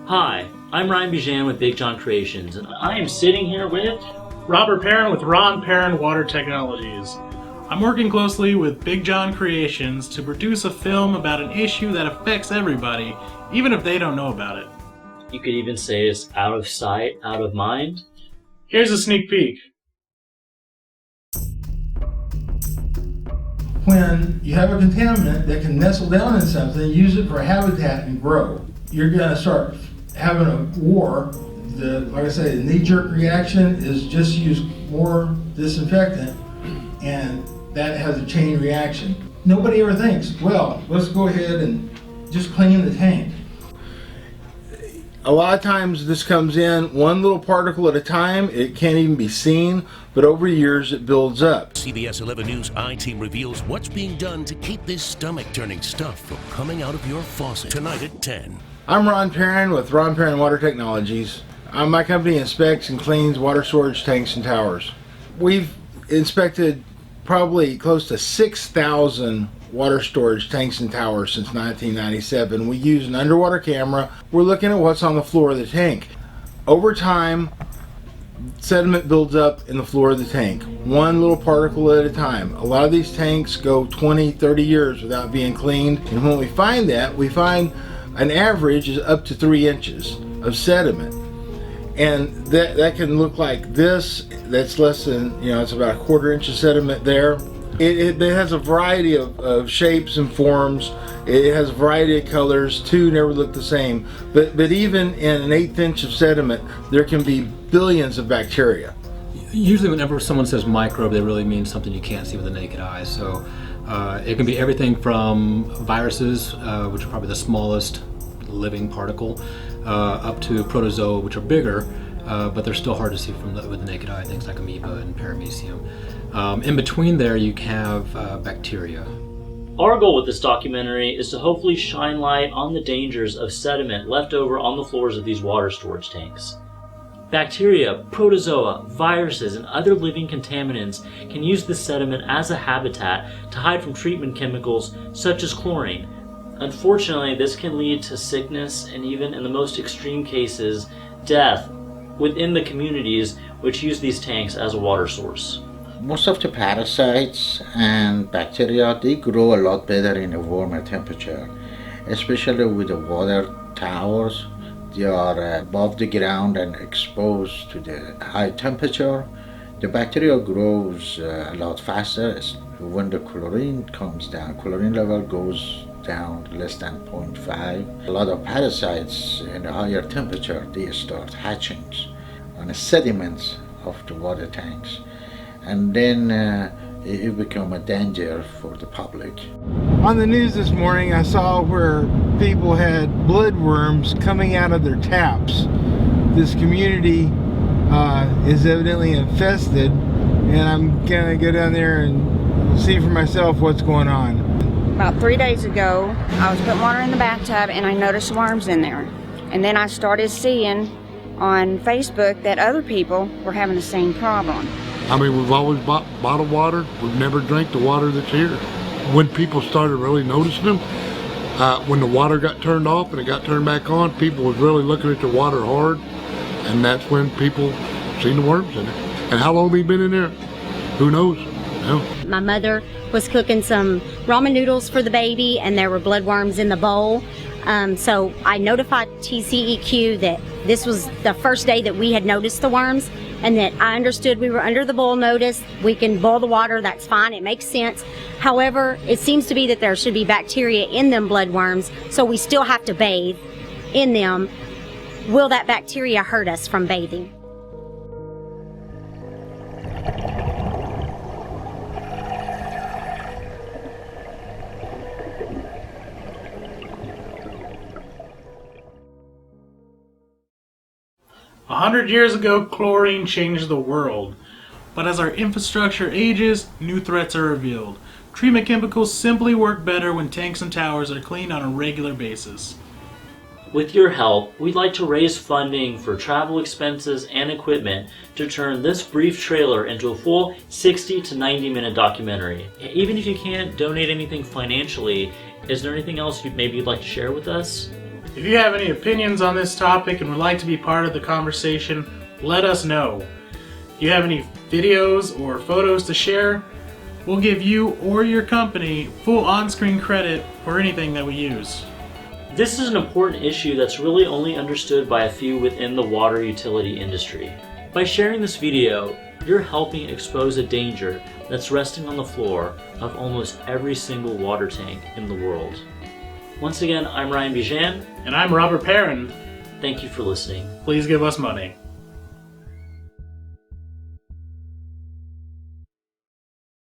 Hi, I'm Ryan Bujan with Big John Creations, and I am sitting here with Robert Perrin with Ron Perrin Water Technologies. I'm working closely with Big John Creations to produce a film about an issue that affects everybody, even if they don't know about it. You could even say it's out of sight, out of mind. Here's a sneak peek. When you have a contaminant that can nestle down in something, use it for habitat and grow, you're going to start having a war. Like I say, the knee-jerk reaction is just use more disinfectant, and that has a chain reaction. Nobody ever thinks, well, let's go ahead and just clean the tank. A lot of times this comes in one little particle at a time. It can't even be seen, but over years it builds up. CBS 11 News I-Team reveals what's being done to keep this stomach-turning stuff from coming out of your faucet. Tonight at 10. I'm Ron Perrin with Ron Perrin Water Technologies. My company inspects and cleans water storage tanks and towers. We've inspected probably close to 6,000 water storage tanks and towers since 1997. We use an underwater camera. We're looking at what's on the floor of the tank. Over time, sediment builds up in the floor of the tank, one little particle at a time. A lot of these tanks go 20, 30 years without being cleaned, and when we find that, we find an average is up to 3 inches of sediment. And that can look like this. That's less than, it's about a 1/4 inch of sediment there. It has a variety of shapes and forms. It has a variety of colors. Two never look the same. But even in an 1/8 inch of sediment, there can be billions of bacteria. Usually whenever someone says microbe, they really mean something you can't see with the naked eye. So it can be everything from viruses, which are probably the smallest living particle, up to protozoa, which are bigger, but they're still hard to see with the naked eye, things like amoeba and paramecium. In between there, you have bacteria. Our goal with this documentary is to hopefully shine light on the dangers of sediment left over on the floors of these water storage tanks. Bacteria, protozoa, viruses, and other living contaminants can use this sediment as a habitat to hide from treatment chemicals such as chlorine. Unfortunately, this can lead to sickness and even in the most extreme cases, death within the communities which use these tanks as a water source. Most of the parasites and bacteria, they grow a lot better in a warmer temperature, especially with the water towers. They are above the ground and exposed to the high temperature. The bacteria grows a lot faster. When the chlorine comes down, chlorine level goes down less than 0.5. A lot of parasites in a higher temperature, they start hatching on the sediments of the water tanks. And then it become a danger for the public. On the news this morning, I saw where people had bloodworms coming out of their taps. This community is evidently infested, and I'm gonna go down there and see for myself what's going on. About 3 days ago, I was putting water in the bathtub and I noticed worms in there. And then I started seeing on Facebook that other people were having the same problem. I mean, we've always bought bottled water. We've never drank the water that's here. When people started really noticing them, when the water got turned off and it got turned back on, people was really looking at the water hard, and that's when people seen the worms in it. And how long they've been in there, who knows? No. My mother was cooking some ramen noodles for the baby, and there were bloodworms in the bowl. So I notified TCEQ that this was the first day that we had noticed the worms, and that I understood we were under the boil notice. We can boil the water, that's fine, it makes sense. However, it seems to be that there should be bacteria in them bloodworms, so we still have to bathe in them. Will that bacteria hurt us from bathing? A 100 years ago, chlorine changed the world. But as our infrastructure ages, new threats are revealed. Treatment chemicals simply work better when tanks and towers are cleaned on a regular basis. With your help, we'd like to raise funding for travel expenses and equipment to turn this brief trailer into a full 60 to 90 minute documentary. Even if you can't donate anything financially, is there anything else you'd like to share with us? If you have any opinions on this topic and would like to be part of the conversation, let us know. If you have any videos or photos to share, we'll give you or your company full on-screen credit for anything that we use. This is an important issue that's really only understood by a few within the water utility industry. By sharing this video, you're helping expose a danger that's resting on the floor of almost every single water tank in the world. Once again, I'm Ryan Bijan. And I'm Robert Perrin. Thank you for listening. Please give us money.